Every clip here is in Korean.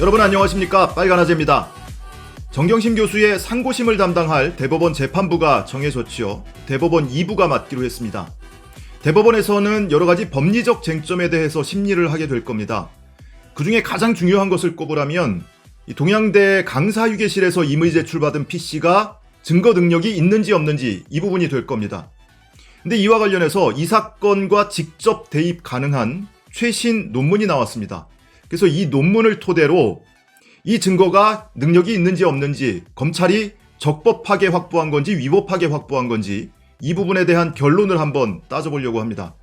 여러분 안녕하십니까, 빨간아재입니다. 정경심 교수의 상고심을 담당할 대법원 재판부가 정해졌지요. 대법원 2부가 맡기로 했습니다. 대법원에서는 여러가지 법리적 쟁점에 대해서 심리를 하게 될 겁니다. 그 중에 가장 중요한 것을 꼽으라면 동양대 강사휴게실에서 임의 제출받은 PC가 증거 능력이 있는지 없는지 이 부분이 될 겁니다. 근데 이와 관련해서 이 사건과 직접 대입 가능한 최신 논문이 나왔습니다. 그래서 이 논문을 토대로 이 증거가 능력이 있는지 없는지, 검찰이 적법하게 확보한 건지 위법하게 확보한 건지 이 부분에 대한 결론을 한번 따져보려고 합니다.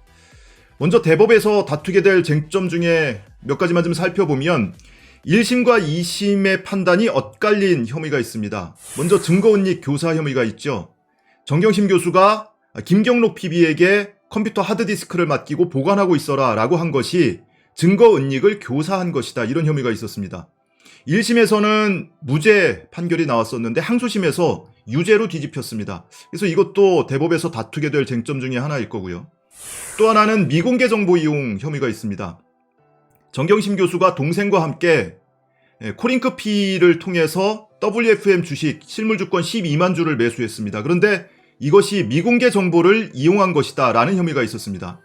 먼저 대법에서 다투게 될 쟁점 중에 몇 가지만 좀 살펴보면 1심과 2심의 판단이 엇갈린 혐의가 있습니다. 먼저 증거은닉 교사 혐의가 있죠. 정경심 교수가 김경록 PB에게 컴퓨터 하드디스크를 맡기고 보관하고 있어라 라고 한 것이 증거은닉을 교사한 것이다, 이런 혐의가 있었습니다. 1심에서는 무죄 판결이 나왔었는데 항소심에서 유죄로 뒤집혔습니다. 그래서 이것도 대법에서 다투게 될 쟁점 중에 하나일 거고요. 또 하나는 미공개 정보 이용 혐의가 있습니다. 정경심 교수가 동생과 함께 코링크피를 통해서 WFM 주식 실물주권 12만 주를 매수했습니다. 그런데 이것이 미공개 정보를 이용한 것이다 라는 혐의가 있었습니다.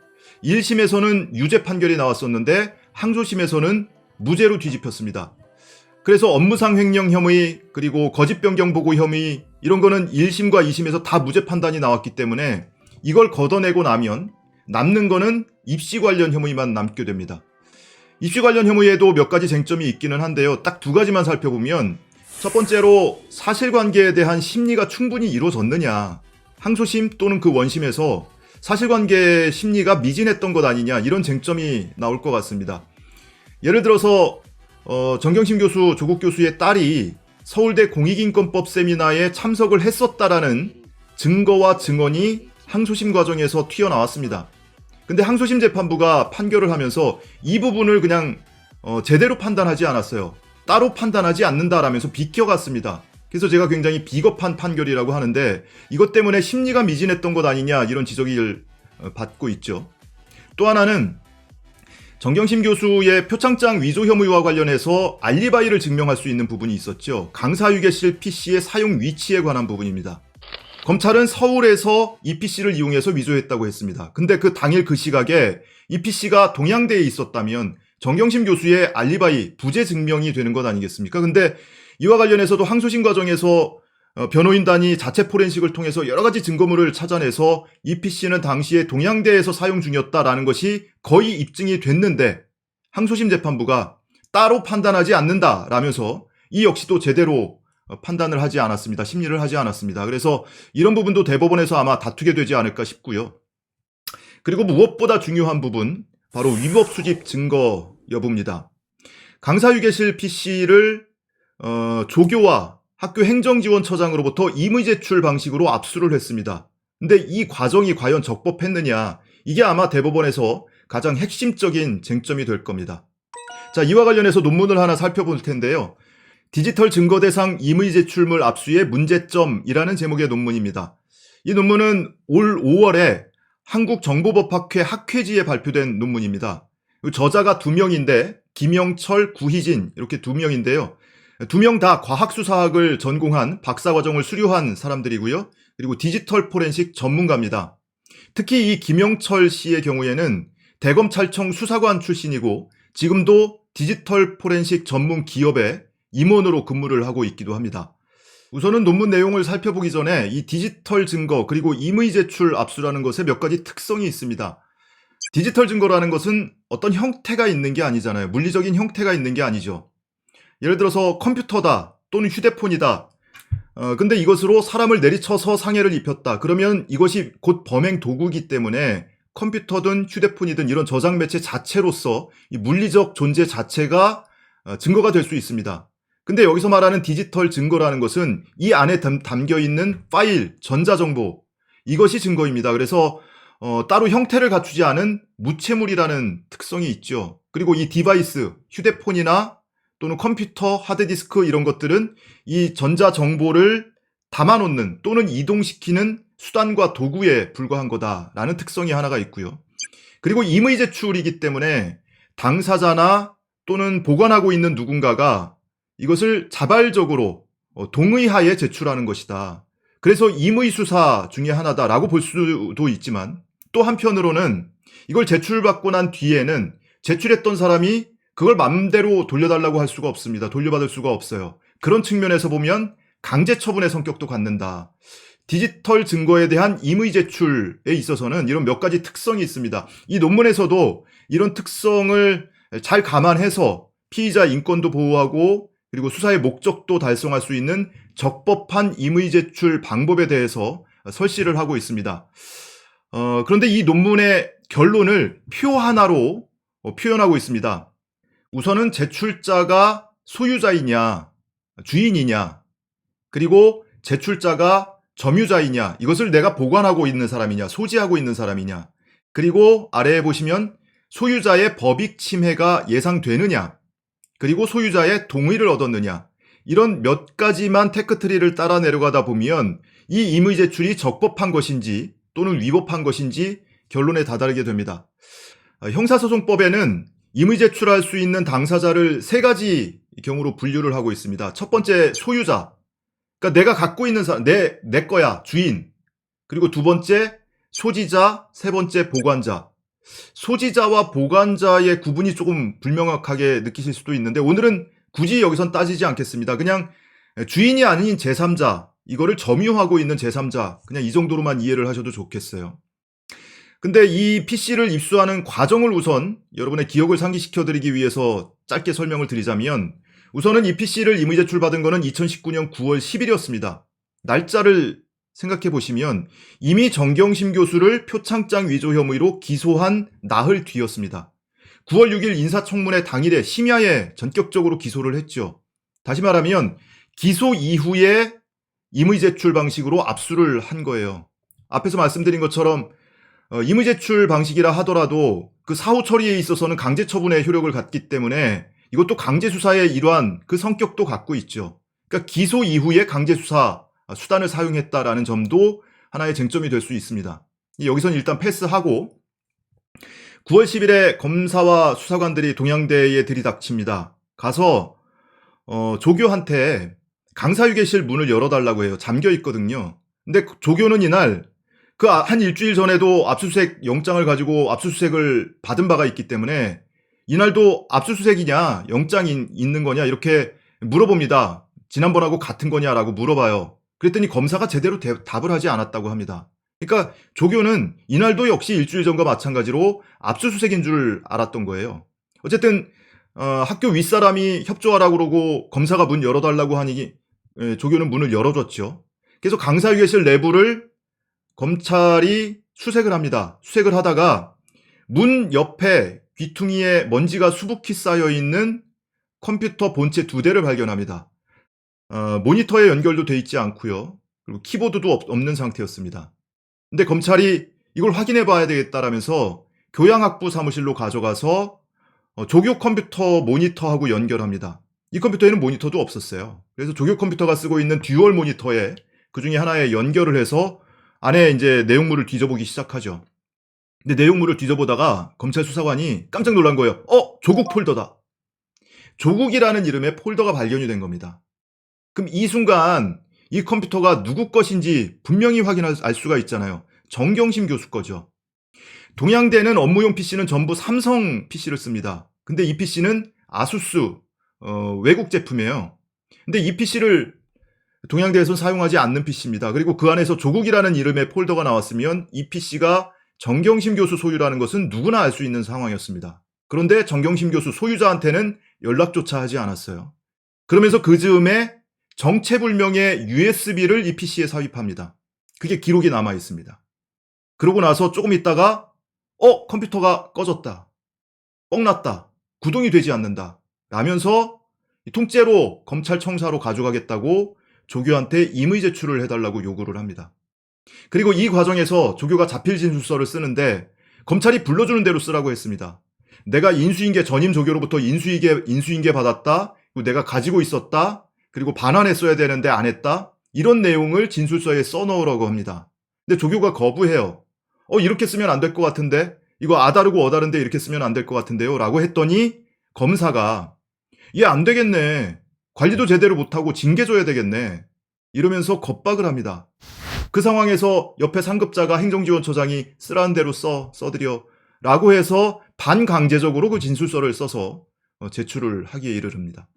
1심에서는 유죄 판결이 나왔었는데 항소심에서는 무죄로 뒤집혔습니다. 그래서 업무상 횡령 혐의, 그리고 거짓 변경 보고 혐의, 이런 거는 1심과 2심에서 다 무죄 판단이 나왔기 때문에 이걸 걷어내고 나면 남는 거는 입시 관련 혐의만 남게 됩니다. 입시 관련 혐의에도 몇 가지 쟁점이 있기는 한데요. 딱 두 가지만 살펴보면, 첫 번째로 사실관계에 대한 심리가 충분히 이루어졌느냐, 항소심 또는 그 원심에서 사실관계 심리가 미진했던 것 아니냐, 이런 쟁점이 나올 것 같습니다. 예를 들어서 정경심 교수, 조국 교수의 딸이 서울대 공익인권법 세미나에 참석을 했었다라는 증거와 증언이 항소심 과정에서 튀어나왔습니다. 근데 항소심 재판부가 판결을 하면서 이 부분을 그냥 제대로 판단하지 않았어요. 따로 판단하지 않는다라면서 비껴갔습니다. 그래서 제가 굉장히 비겁한 판결이라고 하는데, 이것 때문에 심리가 미진했던 것 아니냐, 이런 지적을 받고 있죠. 또 하나는 정경심 교수의 표창장 위조 혐의와 관련해서 알리바이를 증명할 수 있는 부분이 있었죠. 강사휴게실 PC의 사용 위치에 관한 부분입니다. 검찰은 서울에서 이 PC를 이용해서 위조했다고 했습니다. 근데 그 당일 그 시각에 이 PC가 동양대에 있었다면 정경심 교수의 알리바이, 부재 증명이 되는 것 아니겠습니까? 근데 이와 관련해서도 항소심 과정에서 변호인단이 자체 포렌식을 통해서 여러 가지 증거물을 찾아내서 이 PC는 당시에 동양대에서 사용 중이었다라는 것이 거의 입증이 됐는데 항소심 재판부가 따로 판단하지 않는다라면서 이 역시도 제대로 판단을 하지 않았습니다. 심리를 하지 않았습니다. 그래서 이런 부분도 대법원에서 아마 다투게 되지 않을까 싶고요. 그리고 무엇보다 중요한 부분, 바로 위법 수집 증거 여부입니다. 강사휴게실 PC를 조교와 학교 행정지원처장으로부터 임의 제출 방식으로 압수를 했습니다. 근데 이 과정이 과연 적법했느냐, 이게 아마 대법원에서 가장 핵심적인 쟁점이 될 겁니다. 자, 이와 관련해서 논문을 하나 살펴볼 텐데요. 디지털 증거 대상 임의 제출물 압수의 문제점이라는 제목의 논문입니다. 이 논문은 올 5월에 한국정보법학회 학회지에 발표된 논문입니다. 저자가 2명인데 김영철, 구희진 이렇게 2명인데요. 2명 다 과학수사학을 전공한 박사과정을 수료한 사람들이고요. 그리고 디지털 포렌식 전문가입니다. 특히 이 김영철 씨의 경우에는 대검찰청 수사관 출신이고 지금도 디지털 포렌식 전문 기업의 임원으로 근무를 하고 있기도 합니다. 우선은 논문 내용을 살펴보기 전에 이 디지털 증거 그리고 임의 제출 압수라는 것에 몇 가지 특성이 있습니다. 디지털 증거라는 것은 어떤 형태가 있는 게 아니잖아요. 물리적인 형태가 있는 게 아니죠. 예를 들어서 컴퓨터다 또는 휴대폰이다. 근데 이것으로 사람을 내리쳐서 상해를 입혔다. 그러면 이것이 곧 범행 도구이기 때문에 컴퓨터든 휴대폰이든 이런 저장 매체 자체로서 이 물리적 존재 자체가 증거가 될 수 있습니다. 근데 여기서 말하는 디지털 증거라는 것은 이 안에 담겨 있는 파일, 전자정보, 이것이 증거입니다. 그래서 따로 형태를 갖추지 않은 무체물이라는 특성이 있죠. 그리고 이 디바이스, 휴대폰이나 또는 컴퓨터, 하드디스크 이런 것들은 이 전자정보를 담아놓는 또는 이동시키는 수단과 도구에 불과한 거다라는 특성이 하나가 있고요. 그리고 임의 제출이기 때문에 당사자나 또는 보관하고 있는 누군가가 이것을 자발적으로 동의하에 제출하는 것이다. 그래서 임의수사 중에 하나다라고 볼 수도 있지만 또 한편으로는 이걸 제출받고 난 뒤에는 제출했던 사람이 그걸 맘대로 돌려달라고 할 수가 없습니다. 돌려받을 수가 없어요. 그런 측면에서 보면 강제 처분의 성격도 갖는다. 디지털 증거에 대한 임의 제출에 있어서는 이런 몇 가지 특성이 있습니다. 이 논문에서도 이런 특성을 잘 감안해서 피의자 인권도 보호하고 그리고 수사의 목적도 달성할 수 있는 적법한 임의 제출 방법에 대해서 설시를 하고 있습니다. 그런데 이 논문의 결론을 표 하나로 표현하고 있습니다. 우선은 제출자가 소유자이냐, 주인이냐, 그리고 제출자가 점유자이냐, 이것을 내가 보관하고 있는 사람이냐, 소지하고 있는 사람이냐, 그리고 아래에 보시면 소유자의 법익 침해가 예상되느냐, 그리고 소유자의 동의를 얻었느냐, 이런 몇 가지만 테크트리를 따라 내려가다 보면 이 임의 제출이 적법한 것인지 또는 위법한 것인지 결론에 다다르게 됩니다. 형사소송법에는 임의 제출할 수 있는 당사자를 세 가지 경우로 분류를 하고 있습니다. 첫 번째, 소유자. 그러니까 내가 갖고 있는 사람, 내 거야, 주인. 그리고 두 번째, 소지자. 세 번째, 보관자. 소지자와 보관자의 구분이 조금 불명확하게 느끼실 수도 있는데 오늘은 굳이 여기선 따지지 않겠습니다. 그냥 주인이 아닌 제3자, 이거를 점유하고 있는 제3자, 그냥 이 정도로만 이해를 하셔도 좋겠어요. 근데 이 PC를 입수하는 과정을 우선 여러분의 기억을 상기시켜드리기 위해서 짧게 설명을 드리자면 우선은 이 PC를 임의 제출받은 거는 2019년 9월 10일이었습니다. 날짜를 생각해 보시면 이미 정경심 교수를 표창장 위조 혐의로 기소한 나흘 뒤였습니다. 9월 6일 인사청문회 당일에 심야에 전격적으로 기소를 했죠. 다시 말하면 기소 이후에 임의 제출 방식으로 압수를 한 거예요. 앞에서 말씀드린 것처럼 임의 제출 방식이라 하더라도 그 사후 처리에 있어서는 강제 처분의 효력을 갖기 때문에 이것도 강제 수사의 일환 그 성격도 갖고 있죠. 그러니까 기소 이후에 강제 수사 수단을 사용했다라는 점도 하나의 쟁점이 될 수 있습니다. 여기서는 일단 패스하고 9월 10일에 검사와 수사관들이 동양대에 들이닥칩니다. 가서 조교한테 강사휴게실 문을 열어달라고 해요. 잠겨 있거든요. 근데 조교는 이날 그 한 일주일 전에도 압수수색 영장을 가지고 압수수색을 받은 바가 있기 때문에 이날도 압수수색이냐 영장이 있는 거냐 이렇게 물어봅니다. 지난번하고 같은 거냐라고 물어봐요. 그랬더니 검사가 제대로 답을 하지 않았다고 합니다. 그러니까 조교는 이날도 역시 일주일 전과 마찬가지로 압수수색인 줄 알았던 거예요. 어쨌든 학교 윗사람이 협조하라고 그러고 검사가 문 열어달라고 하니 조교는 문을 열어줬죠. 그래서 강사휴게실 내부를 검찰이 수색을 합니다. 수색을 하다가 문 옆에 귀퉁이에 먼지가 수북히 쌓여있는 컴퓨터 본체 2대를 발견합니다. 모니터에 연결도 돼 있지 않고요. 그리고 키보드도 없는 상태였습니다. 근데 검찰이 이걸 확인해 봐야 되겠다라면서 교양학부 사무실로 가져가서 조교 컴퓨터 모니터하고 연결합니다. 이 컴퓨터에는 모니터도 없었어요. 그래서 조교 컴퓨터가 쓰고 있는 듀얼 모니터에 그 중에 하나에 연결을 해서 안에 이제 내용물을 뒤져보기 시작하죠. 근데 내용물을 뒤져보다가 검찰 수사관이 깜짝 놀란 거예요. 조국 폴더다. 조국이라는 이름의 폴더가 발견이 된 겁니다. 그럼 이 순간 이 컴퓨터가 누구 것인지 분명히 확인할 수가 있잖아요. 정경심 교수 거죠. 동양대는 업무용 PC는 전부 삼성 PC를 씁니다. 근데 이 PC는 아수스 외국 제품이에요. 근데 이 PC를 동양대에서는 사용하지 않는 PC입니다. 그리고 그 안에서 조국이라는 이름의 폴더가 나왔으면 이 PC가 정경심 교수 소유라는 것은 누구나 알 수 있는 상황이었습니다. 그런데 정경심 교수 소유자한테는 연락조차 하지 않았어요. 그러면서 그 즈음에 정체불명의 USB를 이 PC에 삽입합니다. 그게 기록이 남아 있습니다. 그러고 나서 조금 있다가 컴퓨터가 꺼졌다. 뻥났다. 구동이 되지 않는다. 라면서 통째로 검찰 청사로 가져가겠다고 조교한테 임의 제출을 해달라고 요구를 합니다. 그리고 이 과정에서 조교가 자필 진술서를 쓰는데 검찰이 불러주는 대로 쓰라고 했습니다. 내가 인수인계 전임 조교로부터 인수인계 받았다. 그리고 내가 가지고 있었다. 그리고 반환했어야 되는데 안 했다. 이런 내용을 진술서에 써넣으라고 합니다. 근데 조교가 거부해요. 이렇게 쓰면 안 될 것 같은데 이거 아다르고 어다른데 이렇게 쓰면 안 될 것 같은데요 라고 했더니 검사가 얘 안 되겠네. 관리도 제대로 못하고 징계 줘야 되겠네. 이러면서 겁박을 합니다. 그 상황에서 옆에 상급자가 행정지원처장이 쓰라는 대로 써드려 라고 해서 반강제적으로 그 진술서를 써서 제출을 하기에 이르릅니다.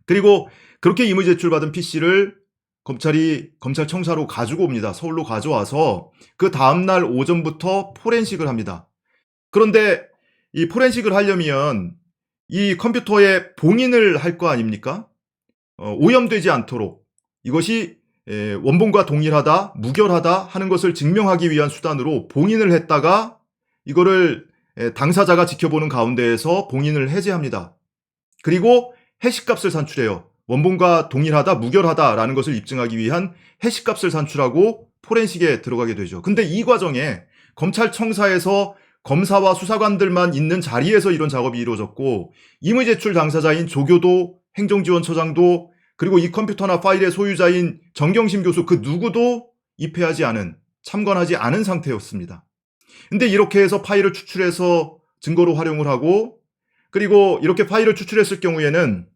그리고 그렇게 임의 제출받은 PC를 검찰이 검찰청사로 가지고 옵니다. 서울로 가져와서 그 다음날 오전부터 포렌식을 합니다. 그런데 이 포렌식을 하려면 이 컴퓨터에 봉인을 할 거 아닙니까? 오염되지 않도록 이것이 원본과 동일하다, 무결하다 하는 것을 증명하기 위한 수단으로 봉인을 했다가 이거를 당사자가 지켜보는 가운데에서 봉인을 해제합니다. 그리고 해시값을 산출해요. 원본과 동일하다, 무결하다라는 것을 입증하기 위한 해시값을 산출하고 포렌식에 들어가게 되죠. 근데 이 과정에 검찰청사에서 검사와 수사관들만 있는 자리에서 이런 작업이 이루어졌고 임의 제출 당사자인 조교도 행정지원처장도 그리고 이 컴퓨터나 파일의 소유자인 정경심 교수 그 누구도 입회하지 않은, 참관하지 않은 상태였습니다. 근데 이렇게 해서 파일을 추출해서 증거로 활용을 하고 그리고 이렇게 파일을 추출했을 경우에는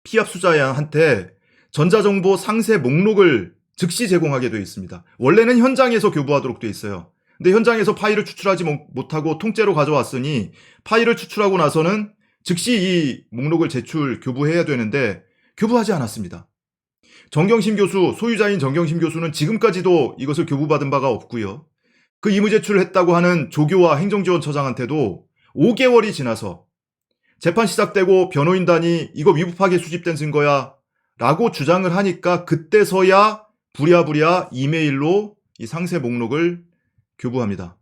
피압수자한테 전자정보 상세 목록을 즉시 제공하게 되어 있습니다. 원래는 현장에서 교부하도록 되어 있어요. 근데 현장에서 파일을 추출하지 못하고 통째로 가져왔으니 파일을 추출하고 나서는 즉시 이 목록을 교부해야 되는데 교부하지 않았습니다. 정경심 교수, 소유자인 정경심 교수는 지금까지도 이것을 교부받은 바가 없고요. 그 임의 제출을 했다고 하는 조교와 행정지원처장한테도 5개월이 지나서 재판 시작되고 변호인단이 이거 위법하게 수집된 증거야 라고 주장을 하니까 그때서야 부랴부랴 이메일로 이 상세 목록을 교부합니다.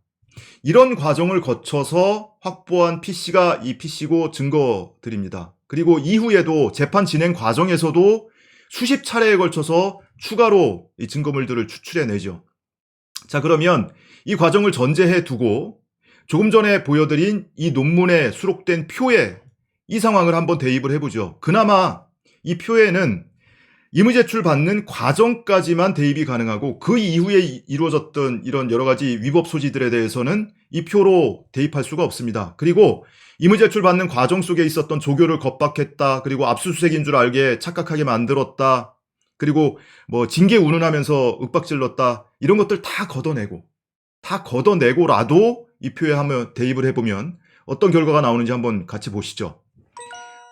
이런 과정을 거쳐서 확보한 PC가 이 PC고 증거들입니다. 그리고 이후에도 재판 진행 과정에서도 수십 차례에 걸쳐서 추가로 이 증거물들을 추출해내죠. 자, 그러면 이 과정을 전제해 두고 조금 전에 보여드린 이 논문에 수록된 표에 이 상황을 한번 대입을 해보죠. 그나마 이 표에는 임의 제출 받는 과정까지만 대입이 가능하고 그 이후에 이루어졌던 이런 여러 가지 위법 소지들에 대해서는 이 표로 대입할 수가 없습니다. 그리고 임의 제출 받는 과정 속에 있었던 조교를 겁박했다. 그리고 압수수색인 줄 알게 착각하게 만들었다. 그리고 뭐 징계 운운하면서 윽박질렀다. 이런 것들 다 걷어내고라도 이 표에 한번 대입을 해보면 어떤 결과가 나오는지 한번 같이 보시죠.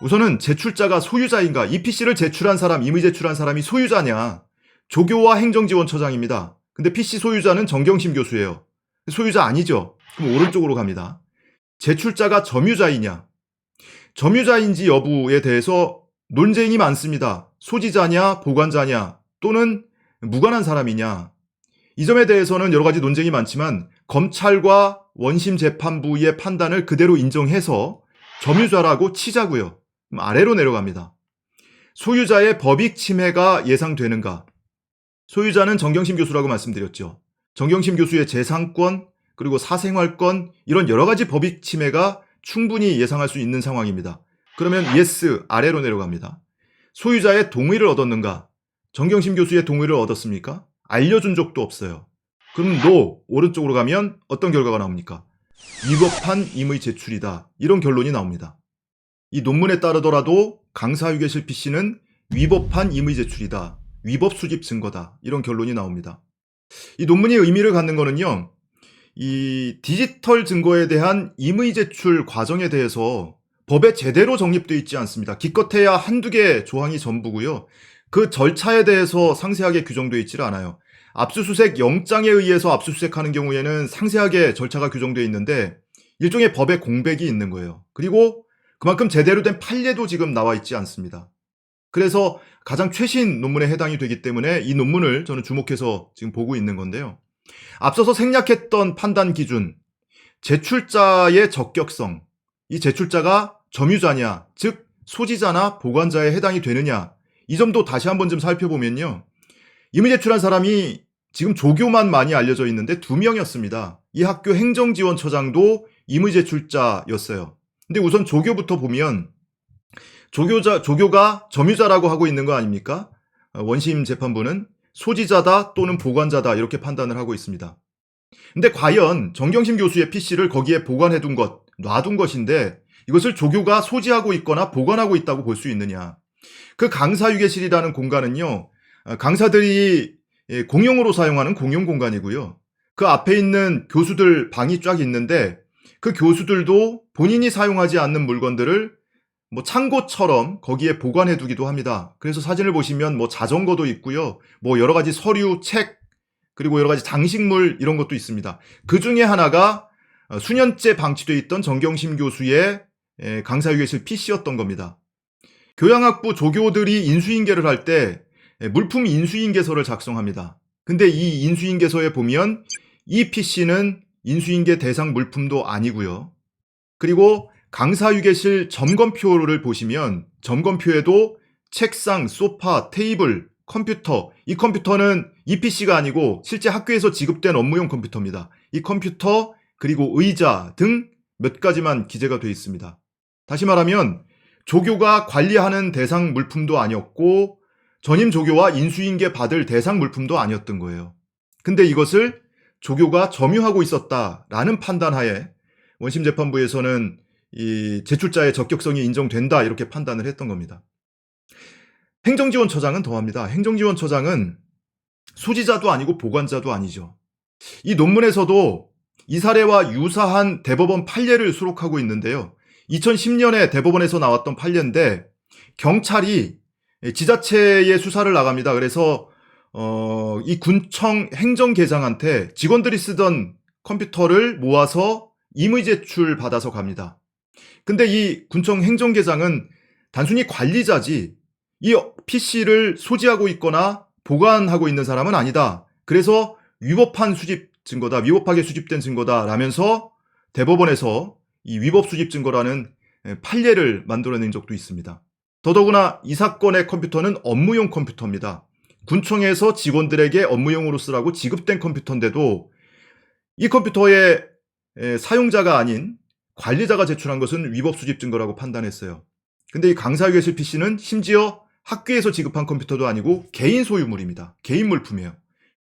우선은 제출자가 소유자인가? 이 PC를 제출한 사람, 임의 제출한 사람이 소유자냐? 조교와 행정지원처장입니다. 근데 PC 소유자는 정경심 교수예요. 소유자 아니죠? 그럼 오른쪽으로 갑니다. 제출자가 점유자이냐? 점유자인지 여부에 대해서 논쟁이 많습니다. 소지자냐, 보관자냐, 또는 무관한 사람이냐? 이 점에 대해서는 여러 가지 논쟁이 많지만 검찰과 원심 재판부의 판단을 그대로 인정해서 점유자라고 치자고요. 아래로 내려갑니다. 소유자의 법익 침해가 예상되는가? 소유자는 정경심 교수라고 말씀드렸죠. 정경심 교수의 재산권, 그리고 사생활권, 이런 여러 가지 법익 침해가 충분히 예상할 수 있는 상황입니다. 그러면 yes, 아래로 내려갑니다. 소유자의 동의를 얻었는가? 정경심 교수의 동의를 얻었습니까? 알려준 적도 없어요. 그럼 no, 오른쪽으로 가면 어떤 결과가 나옵니까? 위법한 임의 제출이다. 이런 결론이 나옵니다. 이 논문에 따르더라도 강사유계실 PC는 위법한 임의 제출이다. 위법 수집 증거다. 이런 결론이 나옵니다. 이 논문이 의미를 갖는 거는요. 이 디지털 증거에 대한 임의 제출 과정에 대해서 법에 제대로 정립되어 있지 않습니다. 기껏해야 한두 개 조항이 전부고요. 그 절차에 대해서 상세하게 규정되어 있지를 않아요. 압수수색 영장에 의해서 압수수색하는 경우에는 상세하게 절차가 규정되어 있는데 일종의 법의 공백이 있는 거예요. 그리고 그만큼 제대로 된 판례도 지금 나와 있지 않습니다. 그래서 가장 최신 논문에 해당이 되기 때문에 이 논문을 저는 주목해서 지금 보고 있는 건데요. 앞서서 생략했던 판단 기준, 제출자의 적격성, 이 제출자가 점유자냐, 즉 소지자나 보관자에 해당이 되느냐, 이 점도 다시 한번 좀 살펴보면요. 임의 제출한 사람이 지금 조교만 많이 알려져 있는데 2명이었습니다. 이 학교 행정지원처장도 임의 제출자였어요. 근데 우선 조교부터 보면 조교가 점유자라고 하고 있는 거 아닙니까? 원심 재판부는 소지자다 또는 보관자다 이렇게 판단을 하고 있습니다. 근데 과연 정경심 교수의 PC를 거기에 보관해둔 것, 놔둔 것인데 이것을 조교가 소지하고 있거나 보관하고 있다고 볼 수 있느냐. 그 강사휴게실이라는 공간은요, 강사들이 공용으로 사용하는 공용 공간이고요. 그 앞에 있는 교수들 방이 쫙 있는데 그 교수들도 본인이 사용하지 않는 물건들을 뭐 창고처럼 거기에 보관해 두기도 합니다. 그래서 사진을 보시면 뭐 자전거도 있고요. 뭐 여러 가지 서류, 책, 그리고 여러 가지 장식물 이런 것도 있습니다. 그 중에 하나가 수년째 방치되어 있던 정경심 교수의 강사휴게실 PC였던 겁니다. 교양학부 조교들이 인수인계를 할 때 물품 인수인계서를 작성합니다. 근데 이 인수인계서에 보면 이 PC는 인수인계 대상 물품도 아니고요. 그리고 강사휴게실 점검표를 보시면 점검표에도 책상, 소파, 테이블, 컴퓨터, 이 컴퓨터는 이 PC가 아니고 실제 학교에서 지급된 업무용 컴퓨터입니다. 이 컴퓨터 그리고 의자 등 몇 가지만 기재가 되어 있습니다. 다시 말하면 조교가 관리하는 대상 물품도 아니었고 전임 조교와 인수인계 받을 대상 물품도 아니었던 거예요. 근데 이것을 조교가 점유하고 있었다라는 판단하에 원심 재판부에서는 이 제출자의 적격성이 인정된다 이렇게 판단을 했던 겁니다. 행정지원처장은 더합니다. 행정지원처장은 소지자도 아니고 보관자도 아니죠. 이 논문에서도 이 사례와 유사한 대법원 판례를 수록하고 있는데요. 2010년에 대법원에서 나왔던 판례인데 경찰이 지자체에 수사를 나갑니다. 그래서 이 군청 행정계장한테 직원들이 쓰던 컴퓨터를 모아서 임의 제출 받아서 갑니다. 근데 이 군청 행정계장은 단순히 관리자지 이 PC를 소지하고 있거나 보관하고 있는 사람은 아니다. 그래서 위법한 수집 증거다, 위법하게 수집된 증거다 라면서 대법원에서 이 위법 수집 증거라는 판례를 만들어낸 적도 있습니다. 더더구나 이 사건의 컴퓨터는 업무용 컴퓨터입니다. 군청에서 직원들에게 업무용으로 쓰라고 지급된 컴퓨터인데도 이 컴퓨터의 사용자가 아닌 관리자가 제출한 것은 위법 수집 증거라고 판단했어요. 근데 이 강사휴게실 PC는 심지어 학교에서 지급한 컴퓨터도 아니고 개인 소유물입니다. 개인 물품이에요.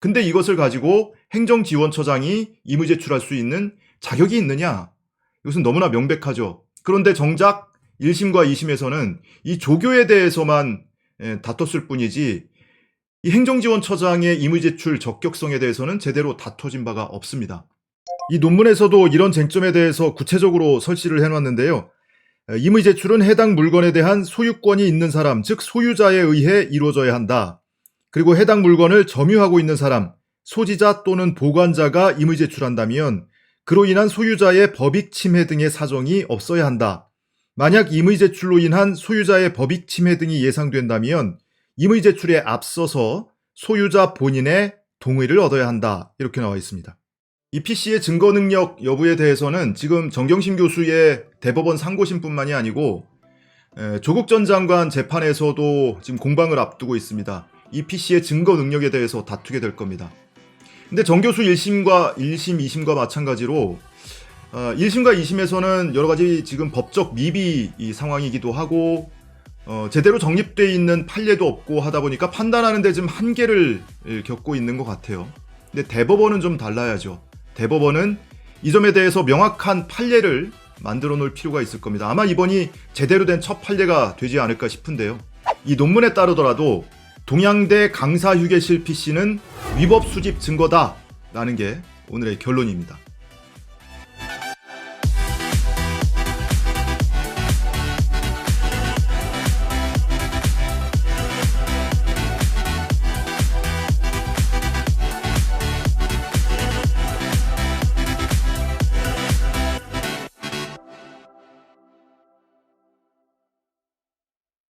근데 이것을 가지고 행정지원처장이 임의 제출할 수 있는 자격이 있느냐? 이것은 너무나 명백하죠. 그런데 정작 1심과 2심에서는 이 조교에 대해서만 다퉜을 뿐이지 이 행정지원처장의 임의 제출 적격성에 대해서는 제대로 다퉈진 바가 없습니다. 이 논문에서도 이런 쟁점에 대해서 구체적으로 설치를 해놨는데요. 임의 제출은 해당 물건에 대한 소유권이 있는 사람, 즉 소유자에 의해 이루어져야 한다. 그리고 해당 물건을 점유하고 있는 사람, 소지자 또는 보관자가 임의 제출한다면 그로 인한 소유자의 법익 침해 등의 사정이 없어야 한다. 만약 임의 제출로 인한 소유자의 법익 침해 등이 예상된다면 임의 제출에 앞서서 소유자 본인의 동의를 얻어야 한다. 이렇게 나와 있습니다. 이 PC의 증거 능력 여부에 대해서는 지금 정경심 교수의 대법원 상고심뿐만이 아니고 조국 전 장관 재판에서도 지금 공방을 앞두고 있습니다. 이 PC의 증거 능력에 대해서 다투게 될 겁니다. 근데 정 교수 1심, 2심과 마찬가지로 1심과 2심에서는 여러 가지 지금 법적 미비 상황이기도 하고 제대로 정립되어 있는 판례도 없고 하다 보니까 판단하는 데 좀 한계를 겪고 있는 것 같아요. 근데 대법원은 좀 달라야죠. 대법원은 이 점에 대해서 명확한 판례를 만들어 놓을 필요가 있을 겁니다. 아마 이번이 제대로 된 첫 판례가 되지 않을까 싶은데요. 이 논문에 따르더라도 동양대 강사휴게실 PC는 위법 수집 증거다 라는 게 오늘의 결론입니다.